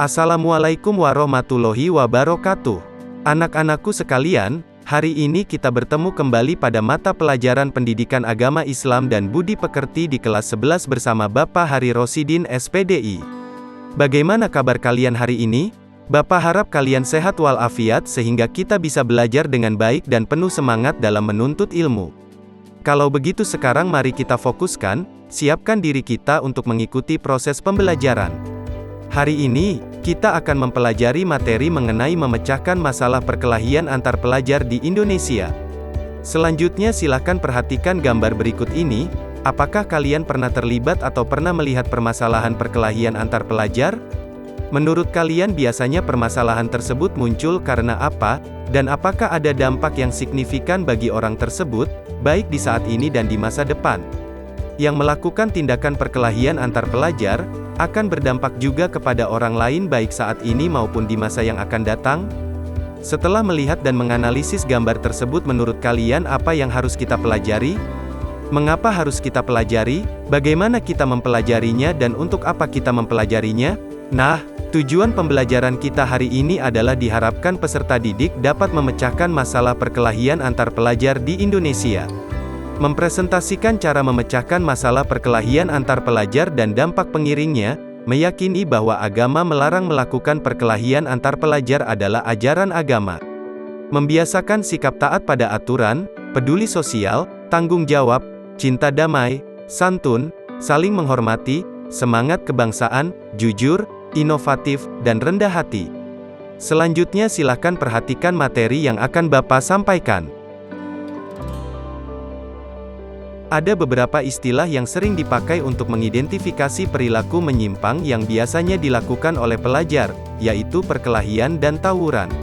Assalamualaikum warahmatullahi wabarakatuh. Anak-anakku sekalian, hari ini kita bertemu kembali pada mata pelajaran Pendidikan Agama Islam dan Budi Pekerti di kelas 11 bersama Bapak Hari Rosidin SPDI. Bagaimana kabar kalian hari ini? Bapak harap kalian sehat walafiat sehingga kita bisa belajar dengan baik dan penuh semangat dalam menuntut ilmu. Kalau begitu sekarang mari kita fokuskan, siapkan diri kita untuk mengikuti proses pembelajaran. Hari ini, kita akan mempelajari materi mengenai memecahkan masalah perkelahian antar pelajar di Indonesia. Selanjutnya silakan perhatikan gambar berikut ini. Apakah kalian pernah terlibat atau pernah melihat permasalahan perkelahian antar pelajar? Menurut kalian biasanya permasalahan tersebut muncul karena apa, dan apakah ada dampak yang signifikan bagi orang tersebut, baik di saat ini dan di masa depan? Yang melakukan tindakan perkelahian antar pelajar, akan berdampak juga kepada orang lain baik saat ini maupun di masa yang akan datang? Setelah melihat dan menganalisis gambar tersebut menurut kalian apa yang harus kita pelajari? Mengapa harus kita pelajari? Bagaimana kita mempelajarinya dan untuk apa kita mempelajarinya? Nah, tujuan pembelajaran kita hari ini adalah diharapkan peserta didik dapat memecahkan masalah perkelahian antar pelajar di Indonesia. Mempresentasikan cara memecahkan masalah perkelahian antar pelajar dan dampak pengiringnya, meyakini bahwa agama melarang melakukan perkelahian antar pelajar adalah ajaran agama. Membiasakan sikap taat pada aturan, peduli sosial, tanggung jawab, cinta damai, santun, saling menghormati, semangat kebangsaan, jujur, inovatif, dan rendah hati. Selanjutnya silakan perhatikan materi yang akan Bapak sampaikan. Ada beberapa istilah yang sering dipakai untuk mengidentifikasi perilaku menyimpang yang biasanya dilakukan oleh pelajar, yaitu perkelahian dan tawuran.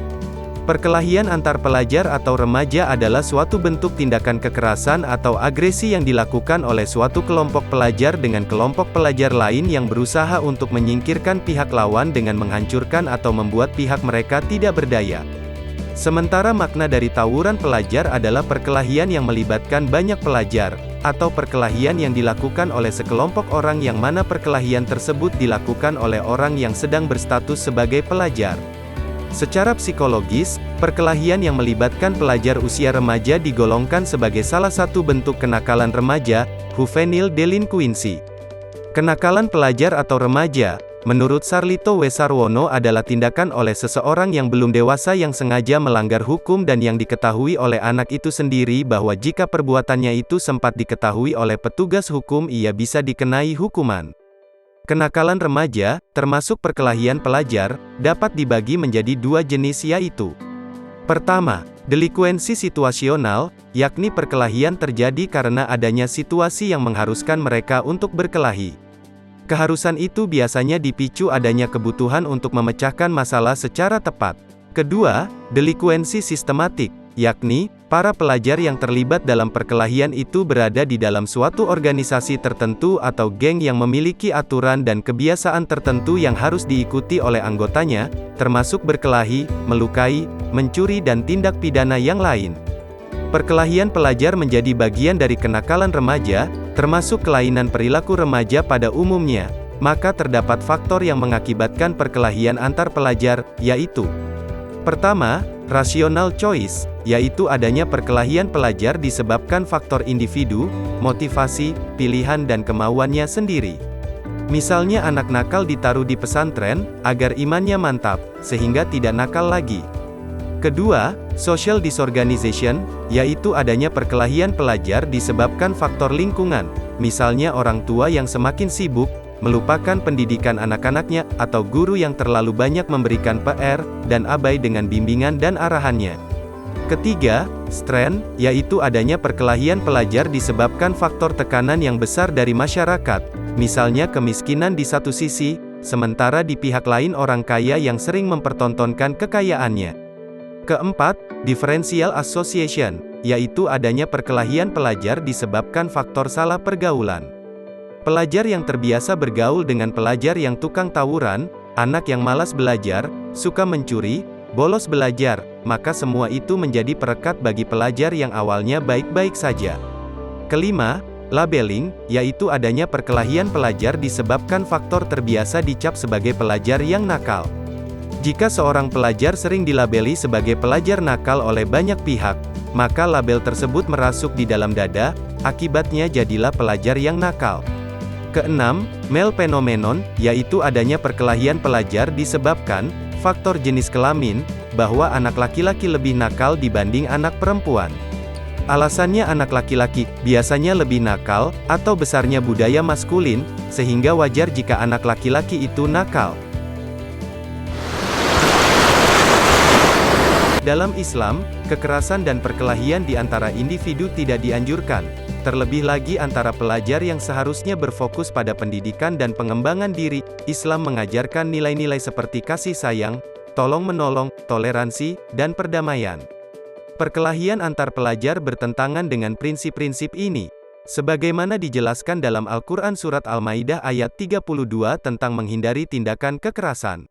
Perkelahian antar pelajar atau remaja adalah suatu bentuk tindakan kekerasan atau agresi yang dilakukan oleh suatu kelompok pelajar dengan kelompok pelajar lain yang berusaha untuk menyingkirkan pihak lawan dengan menghancurkan atau membuat pihak mereka tidak berdaya. Sementara makna dari tawuran pelajar adalah perkelahian yang melibatkan banyak pelajar, atau perkelahian yang dilakukan oleh sekelompok orang yang mana perkelahian tersebut dilakukan oleh orang yang sedang berstatus sebagai pelajar. Secara psikologis, perkelahian yang melibatkan pelajar usia remaja digolongkan sebagai salah satu bentuk kenakalan remaja, juvenile delinquency. Kenakalan pelajar atau remaja, menurut Sarlito W. Sarwono adalah tindakan oleh seseorang yang belum dewasa yang sengaja melanggar hukum dan yang diketahui oleh anak itu sendiri bahwa jika perbuatannya itu sempat diketahui oleh petugas hukum ia bisa dikenai hukuman. Kenakalan remaja, termasuk perkelahian pelajar, dapat dibagi menjadi dua jenis yaitu: pertama, delinkuensi situasional, yakni perkelahian terjadi karena adanya situasi yang mengharuskan mereka untuk berkelahi. Keharusan itu biasanya dipicu adanya kebutuhan untuk memecahkan masalah secara tepat. Kedua, delinkuensi sistematik, yakni para pelajar yang terlibat dalam perkelahian itu berada di dalam suatu organisasi tertentu atau geng yang memiliki aturan dan kebiasaan tertentu yang harus diikuti oleh anggotanya, termasuk berkelahi, melukai, mencuri dan tindak pidana yang lain. Perkelahian pelajar menjadi bagian dari kenakalan remaja, termasuk kelainan perilaku remaja pada umumnya. Maka terdapat faktor yang mengakibatkan perkelahian antar pelajar, yaitu: pertama, rational choice, yaitu adanya perkelahian pelajar disebabkan faktor individu, motivasi, pilihan dan kemauannya sendiri. Misalnya anak nakal ditaruh di pesantren, agar imannya mantap, sehingga tidak nakal lagi. Kedua, social disorganization, yaitu adanya perkelahian pelajar disebabkan faktor lingkungan, misalnya orang tua yang semakin sibuk, melupakan pendidikan anak-anaknya, atau guru yang terlalu banyak memberikan PR, dan abai dengan bimbingan dan arahannya. Ketiga, strain, yaitu adanya perkelahian pelajar disebabkan faktor tekanan yang besar dari masyarakat, misalnya kemiskinan di satu sisi, sementara di pihak lain orang kaya yang sering mempertontonkan kekayaannya. Keempat, differential association, yaitu adanya perkelahian pelajar disebabkan faktor salah pergaulan. Pelajar yang terbiasa bergaul dengan pelajar yang tukang tawuran, anak yang malas belajar, suka mencuri, bolos belajar, maka semua itu menjadi perekat bagi pelajar yang awalnya baik-baik saja. Kelima, Labeling, yaitu adanya perkelahian pelajar disebabkan faktor terbiasa dicap sebagai pelajar yang nakal. Jika seorang pelajar sering dilabeli sebagai pelajar nakal oleh banyak pihak, maka label tersebut merasuk di dalam dada, akibatnya jadilah pelajar yang nakal. Keenam, male phenomenon, yaitu adanya perkelahian pelajar disebabkan faktor jenis kelamin, bahwa anak laki-laki lebih nakal dibanding anak perempuan. Alasannya anak laki-laki biasanya lebih nakal, atau besarnya budaya maskulin, sehingga wajar jika anak laki-laki itu nakal. Dalam Islam, kekerasan dan perkelahian di antara individu tidak dianjurkan, terlebih lagi antara pelajar yang seharusnya berfokus pada pendidikan dan pengembangan diri. Islam mengajarkan nilai-nilai seperti kasih sayang, tolong-menolong, toleransi, dan perdamaian. Perkelahian antar pelajar bertentangan dengan prinsip-prinsip ini. Sebagaimana dijelaskan dalam Al-Quran Surat Al-Maidah ayat 32 tentang menghindari tindakan kekerasan.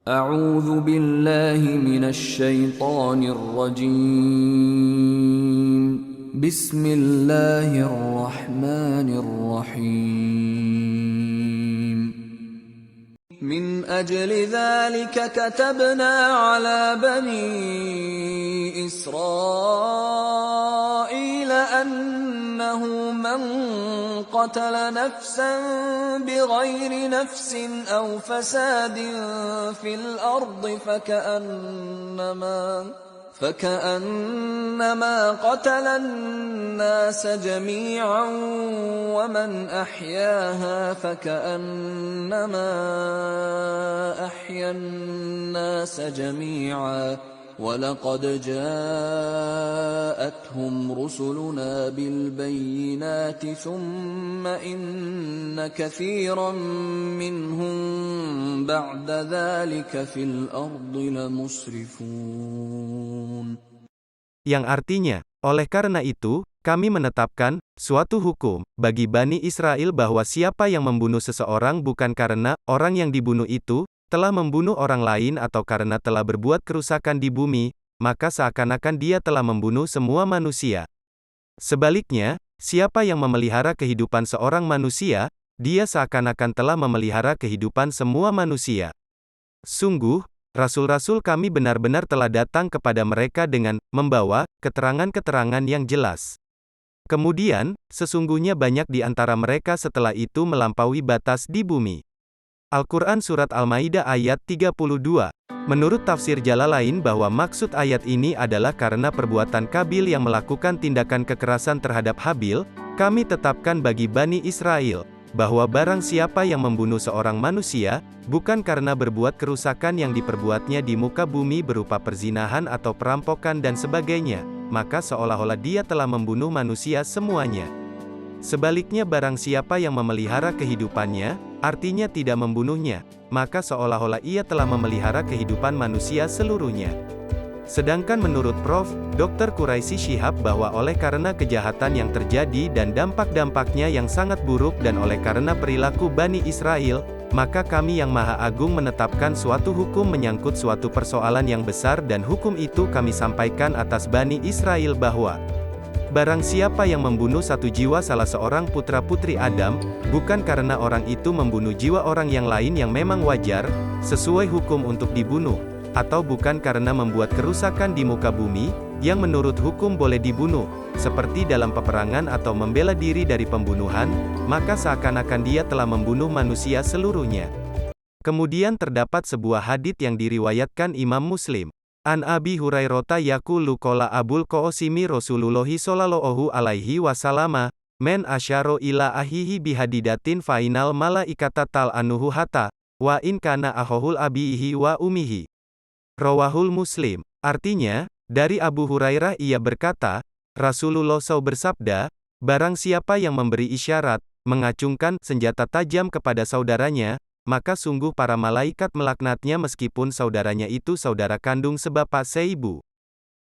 A'udzu billahi minasy syaithanir rajim. Bismillahirrahmanirrahim. من أجل ذلك كتبنا على بني إسرائيل أنه من قتل نفسا بغير نفس أو فساد في الأرض فكأنما قتل الناس جميعا ومن أحياها فكأنما أحيا الناس جميعا ولقد جاءتهم رسلنا بالبينات ثم إن كثيرا منهم بعد ذلك في الأرض لمسرفون. Yang artinya, oleh karena itu, kami menetapkan suatu hukum bagi Bani Israel bahwa siapa yang membunuh seseorang bukan karena orang yang dibunuh itu telah membunuh orang lain atau karena telah berbuat kerusakan di bumi, maka seakan-akan dia telah membunuh semua manusia. Sebaliknya, siapa yang memelihara kehidupan seorang manusia, dia seakan-akan telah memelihara kehidupan semua manusia. Sungguh, rasul-rasul kami benar-benar telah datang kepada mereka dengan membawa keterangan-keterangan yang jelas. Kemudian, sesungguhnya banyak di antara mereka setelah itu melampaui batas di bumi. Al-Quran Surat Al-Maidah ayat 32. Menurut tafsir Jalalain bahwa maksud ayat ini adalah karena perbuatan Kabil yang melakukan tindakan kekerasan terhadap Habil, kami tetapkan bagi Bani Israel, bahwa barang siapa yang membunuh seorang manusia, bukan karena berbuat kerusakan yang diperbuatnya di muka bumi berupa perzinahan atau perampokan dan sebagainya, maka seolah-olah dia telah membunuh manusia semuanya. Sebaliknya barang siapa yang memelihara kehidupannya, artinya tidak membunuhnya, maka seolah-olah ia telah memelihara kehidupan manusia seluruhnya. Sedangkan menurut Prof. Dr. Quraisy Shihab bahwa oleh karena kejahatan yang terjadi dan dampak-dampaknya yang sangat buruk dan oleh karena perilaku Bani Israel, maka kami yang Maha Agung menetapkan suatu hukum menyangkut suatu persoalan yang besar dan hukum itu kami sampaikan atas Bani Israel bahwa barang siapa yang membunuh satu jiwa salah seorang putra-putri Adam, bukan karena orang itu membunuh jiwa orang yang lain yang memang wajar, sesuai hukum untuk dibunuh, atau bukan karena membuat kerusakan di muka bumi, yang menurut hukum boleh dibunuh, seperti dalam peperangan atau membela diri dari pembunuhan, maka seakan-akan dia telah membunuh manusia seluruhnya. Kemudian terdapat sebuah hadits yang diriwayatkan Imam Muslim. An Abi Hurairah yaqulu qala Abul Qasimi Rasulullah sallallahu alaihi wasallam men asyaro ila ahihi bihadidatin fainal malaikata tal anuhu hatta wa in kana akhul abihi wa umihi. Rawahul Muslim. Artinya, dari Abu Hurairah ia berkata, Rasulullah SAW bersabda, barang siapa yang memberi isyarat, mengacungkan senjata tajam kepada saudaranya, maka sungguh para malaikat melaknatnya meskipun saudaranya itu saudara kandung sebapa seibu.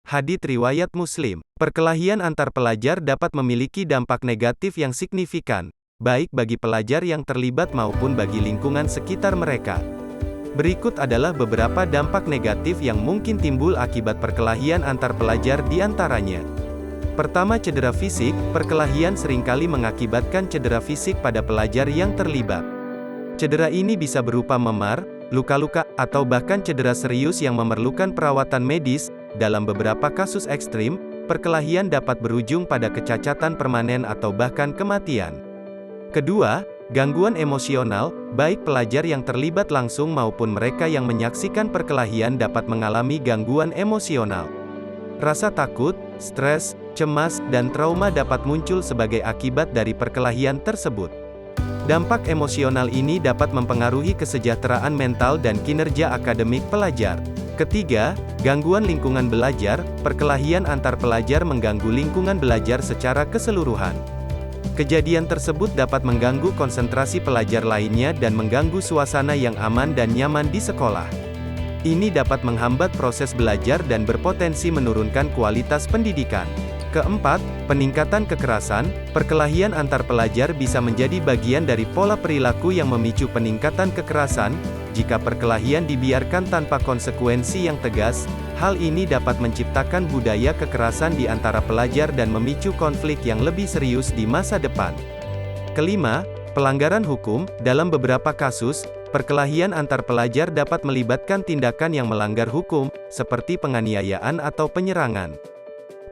Hadits riwayat Muslim. Perkelahian antar pelajar dapat memiliki dampak negatif yang signifikan, baik bagi pelajar yang terlibat maupun bagi lingkungan sekitar mereka. Berikut adalah beberapa dampak negatif yang mungkin timbul akibat perkelahian antar pelajar di antaranya. Pertama, cedera fisik. Perkelahian seringkali mengakibatkan cedera fisik pada pelajar yang terlibat. Cedera ini bisa berupa memar, luka-luka, atau bahkan cedera serius yang memerlukan perawatan medis. Dalam beberapa kasus ekstrim, perkelahian dapat berujung pada kecacatan permanen atau bahkan kematian. Kedua, gangguan emosional. Baik pelajar yang terlibat langsung maupun mereka yang menyaksikan perkelahian dapat mengalami gangguan emosional. Rasa takut, stres, cemas, dan trauma dapat muncul sebagai akibat dari perkelahian tersebut. Dampak emosional ini dapat mempengaruhi kesejahteraan mental dan kinerja akademik pelajar. Ketiga, gangguan lingkungan belajar. Perkelahian antar pelajar mengganggu lingkungan belajar secara keseluruhan. Kejadian tersebut dapat mengganggu konsentrasi pelajar lainnya dan mengganggu suasana yang aman dan nyaman di sekolah. Ini dapat menghambat proses belajar dan berpotensi menurunkan kualitas pendidikan. Keempat, peningkatan kekerasan. Perkelahian antar pelajar bisa menjadi bagian dari pola perilaku yang memicu peningkatan kekerasan. Jika perkelahian dibiarkan tanpa konsekuensi yang tegas, hal ini dapat menciptakan budaya kekerasan di antara pelajar dan memicu konflik yang lebih serius di masa depan. Kelima, pelanggaran hukum. Dalam beberapa kasus, perkelahian antar pelajar dapat melibatkan tindakan yang melanggar hukum, seperti penganiayaan atau penyerangan.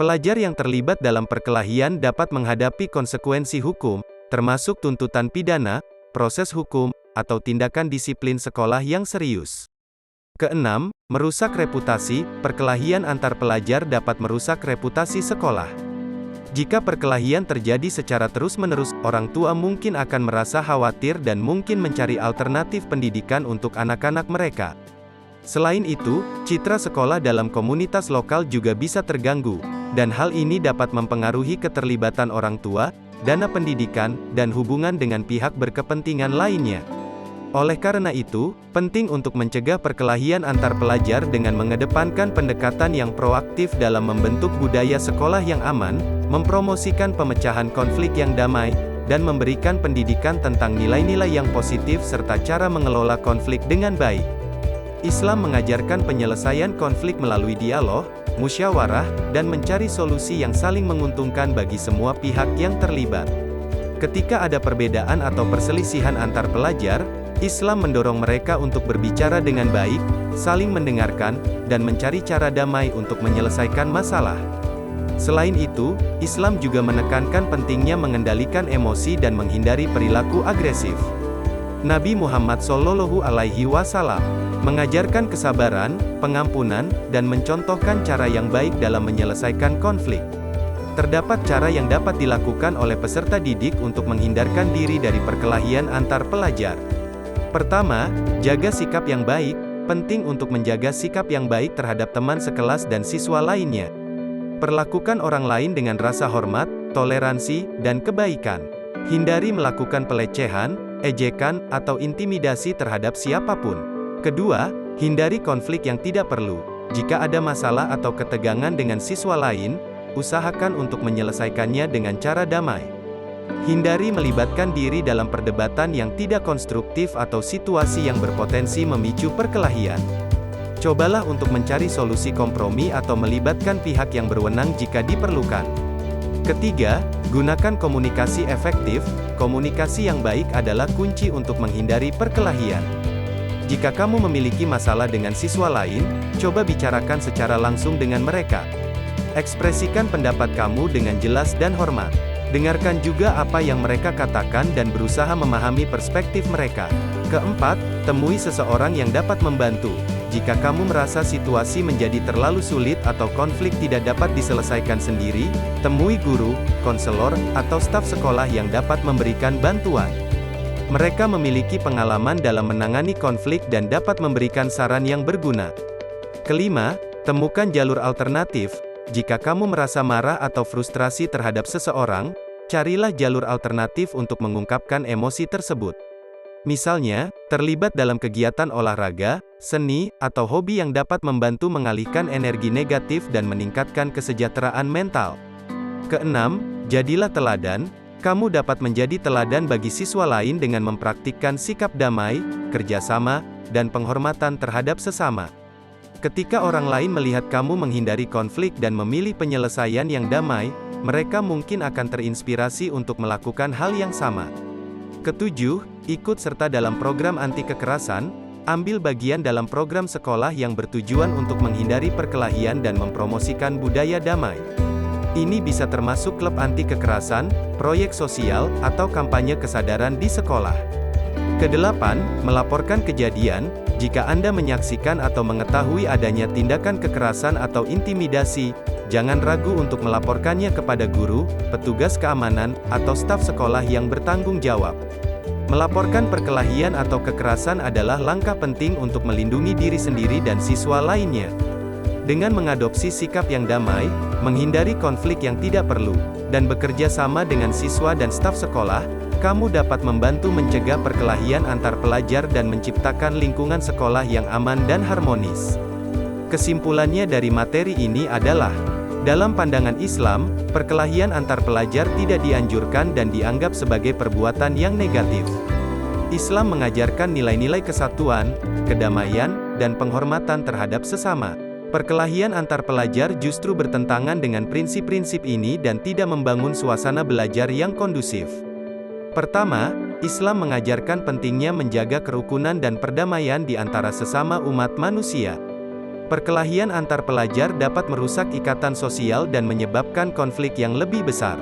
Pelajar yang terlibat dalam perkelahian dapat menghadapi konsekuensi hukum, termasuk tuntutan pidana, proses hukum, atau tindakan disiplin sekolah yang serius. Keenam, merusak reputasi. Perkelahian antar pelajar dapat merusak reputasi sekolah. Jika perkelahian terjadi secara terus-menerus, orang tua mungkin akan merasa khawatir dan mungkin mencari alternatif pendidikan untuk anak-anak mereka. Selain itu, citra sekolah dalam komunitas lokal juga bisa terganggu, dan hal ini dapat mempengaruhi keterlibatan orang tua, dana pendidikan, dan hubungan dengan pihak berkepentingan lainnya. Oleh karena itu, penting untuk mencegah perkelahian antar pelajar dengan mengedepankan pendekatan yang proaktif dalam membentuk budaya sekolah yang aman, mempromosikan pemecahan konflik yang damai, dan memberikan pendidikan tentang nilai-nilai yang positif serta cara mengelola konflik dengan baik. Islam mengajarkan penyelesaian konflik melalui dialog, musyawarah, dan mencari solusi yang saling menguntungkan bagi semua pihak yang terlibat. Ketika ada perbedaan atau perselisihan antar pelajar, Islam mendorong mereka untuk berbicara dengan baik, saling mendengarkan, dan mencari cara damai untuk menyelesaikan masalah. Selain itu, Islam juga menekankan pentingnya mengendalikan emosi dan menghindari perilaku agresif. Nabi Muhammad SAW mengajarkan kesabaran, pengampunan, dan mencontohkan cara yang baik dalam menyelesaikan konflik. Terdapat cara yang dapat dilakukan oleh peserta didik untuk menghindarkan diri dari perkelahian antar pelajar. Pertama, jaga sikap yang baik. Penting untuk menjaga sikap yang baik terhadap teman sekelas dan siswa lainnya. Perlakukan orang lain dengan rasa hormat, toleransi, dan kebaikan. Hindari melakukan pelecehan, ejekan, atau intimidasi terhadap siapapun. Kedua, hindari konflik yang tidak perlu. Jika ada masalah atau ketegangan dengan siswa lain, usahakan untuk menyelesaikannya dengan cara damai. Hindari melibatkan diri dalam perdebatan yang tidak konstruktif atau situasi yang berpotensi memicu perkelahian. Cobalah untuk mencari solusi kompromi atau melibatkan pihak yang berwenang jika diperlukan. Ketiga, gunakan komunikasi efektif. Komunikasi yang baik adalah kunci untuk menghindari perkelahian. Jika kamu memiliki masalah dengan siswa lain, coba bicarakan secara langsung dengan mereka. Ekspresikan pendapat kamu dengan jelas dan hormat. Dengarkan juga apa yang mereka katakan dan berusaha memahami perspektif mereka. Keempat, temui seseorang yang dapat membantu. Jika kamu merasa situasi menjadi terlalu sulit atau konflik tidak dapat diselesaikan sendiri, temui guru, konselor, atau staf sekolah yang dapat memberikan bantuan. Mereka memiliki pengalaman dalam menangani konflik dan dapat memberikan saran yang berguna. Kelima, temukan jalur alternatif. Jika kamu merasa marah atau frustrasi terhadap seseorang, carilah jalur alternatif untuk mengungkapkan emosi tersebut. Misalnya, terlibat dalam kegiatan olahraga, seni, atau hobi yang dapat membantu mengalihkan energi negatif dan meningkatkan kesejahteraan mental. Keenam, jadilah teladan. Kamu dapat menjadi teladan bagi siswa lain dengan mempraktikkan sikap damai, kerjasama, dan penghormatan terhadap sesama. Ketika orang lain melihat kamu menghindari konflik dan memilih penyelesaian yang damai, mereka mungkin akan terinspirasi untuk melakukan hal yang sama. Ketujuh, ikut serta dalam program anti kekerasan, ambil bagian dalam program sekolah yang bertujuan untuk menghindari perkelahian dan mempromosikan budaya damai. Ini bisa termasuk klub anti kekerasan, proyek sosial, atau kampanye kesadaran di sekolah. Kedelapan, melaporkan kejadian. Jika Anda menyaksikan atau mengetahui adanya tindakan kekerasan atau intimidasi, jangan ragu untuk melaporkannya kepada guru, petugas keamanan, atau staf sekolah yang bertanggung jawab. Melaporkan perkelahian atau kekerasan adalah langkah penting untuk melindungi diri sendiri dan siswa lainnya. Dengan mengadopsi sikap yang damai, menghindari konflik yang tidak perlu, dan bekerja sama dengan siswa dan staf sekolah, kamu dapat membantu mencegah perkelahian antar pelajar dan menciptakan lingkungan sekolah yang aman dan harmonis. Kesimpulannya dari materi ini adalah, dalam pandangan Islam, perkelahian antar pelajar tidak dianjurkan dan dianggap sebagai perbuatan yang negatif. Islam mengajarkan nilai-nilai kesatuan, kedamaian, dan penghormatan terhadap sesama. Perkelahian antar pelajar justru bertentangan dengan prinsip-prinsip ini dan tidak membangun suasana belajar yang kondusif. Pertama, Islam mengajarkan pentingnya menjaga kerukunan dan perdamaian di antara sesama umat manusia. Perkelahian antar pelajar dapat merusak ikatan sosial dan menyebabkan konflik yang lebih besar.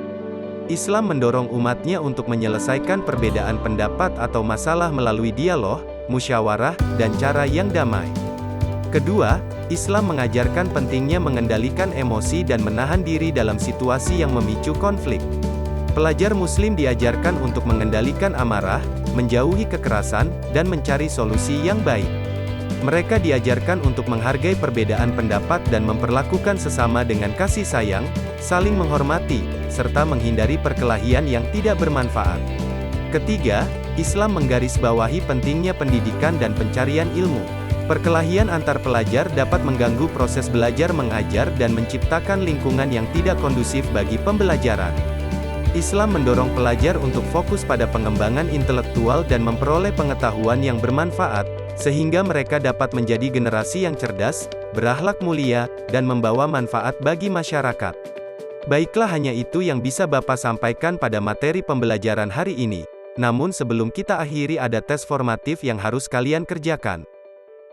Islam mendorong umatnya untuk menyelesaikan perbedaan pendapat atau masalah melalui dialog, musyawarah, dan cara yang damai. Kedua, Islam mengajarkan pentingnya mengendalikan emosi dan menahan diri dalam situasi yang memicu konflik. Pelajar Muslim diajarkan untuk mengendalikan amarah, menjauhi kekerasan, dan mencari solusi yang baik. Mereka diajarkan untuk menghargai perbedaan pendapat dan memperlakukan sesama dengan kasih sayang, saling menghormati, serta menghindari perkelahian yang tidak bermanfaat. Ketiga, Islam menggarisbawahi pentingnya pendidikan dan pencarian ilmu. Perkelahian antar pelajar dapat mengganggu proses belajar mengajar dan menciptakan lingkungan yang tidak kondusif bagi pembelajaran. Islam mendorong pelajar untuk fokus pada pengembangan intelektual dan memperoleh pengetahuan yang bermanfaat, sehingga mereka dapat menjadi generasi yang cerdas, berakhlak mulia, dan membawa manfaat bagi masyarakat. Baiklah, hanya itu yang bisa Bapak sampaikan pada materi pembelajaran hari ini. Namun sebelum kita akhiri, ada tes formatif yang harus kalian kerjakan.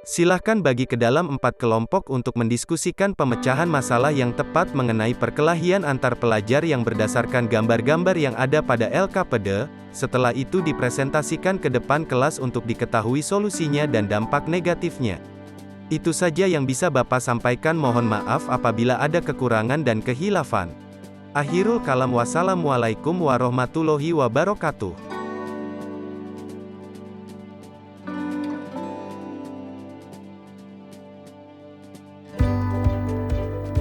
Silahkan bagi ke dalam 4 kelompok untuk mendiskusikan pemecahan masalah yang tepat mengenai perkelahian antar pelajar yang berdasarkan gambar-gambar yang ada pada LKPD. Setelah itu dipresentasikan ke depan kelas untuk diketahui solusinya dan dampak negatifnya. Itu saja yang bisa Bapak sampaikan, mohon maaf apabila ada kekurangan dan kehilafan. Akhirul kalam, wassalamualaikum warahmatullahi wabarakatuh.